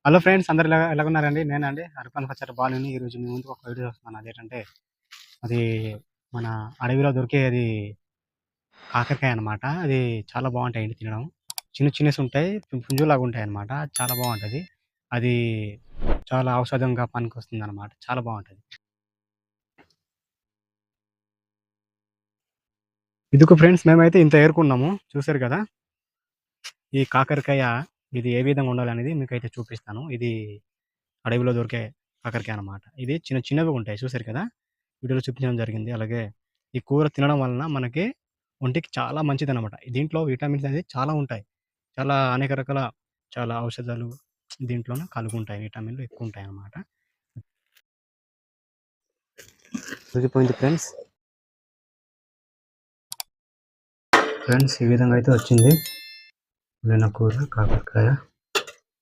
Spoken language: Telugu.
హలో ఫ్రెండ్స్, అందరు ఎలాగున్నారండి? నేనండి అరపన పచ్చడి బాలుని. ఈరోజు మీ ముందుకు ఒక వీడియో వస్తున్నాను. అదేంటంటే అది మన అడవిలో దొరికే కాకరకాయ అనమాట. అది చాలా బాగుంటాయండి తినడం. చిన్న చిన్నసి ఉంటాయి, పుంజులాగా ఉంటాయి అనమాట. చాలా బాగుంటుంది. అది చాలా ఔషధంగా పనికొస్తుంది అనమాట. చాలా బాగుంటుంది. ఇదిగో ఫ్రెండ్స్, మేమైతే ఇంత ఏరుకున్నాము, చూసారు కదా. ఈ కాకరకాయ ఇది ఏ విధంగా ఉండాలనేది మీకైతే చూపిస్తాను. ఇది అడవిలో దొరికే కాకరకాయ అనమాట. ఇది చిన్న చిన్నవి ఉంటాయి, చూసారు కదా. వీడియోలో చూపించడం జరిగింది. అలాగే ఈ కూర తినడం వలన మనకి ఒంటికి చాలా మంచిదనమాట. దీంట్లో విటమిన్స్ అనేది చాలా ఉంటాయి. చాలా అనేక రకాల చాలా ఔషధాలు దీంట్లోనే కలుగుంటాయి. విటమిన్‌లు ఎక్కువుంటాయనమాట. ఉడికిపోయింది ఫ్రెండ్స్. ఫ్రెండ్స్, ఈ విధంగా అయితే వచ్చింది వండిన కూర కాకరకాయ.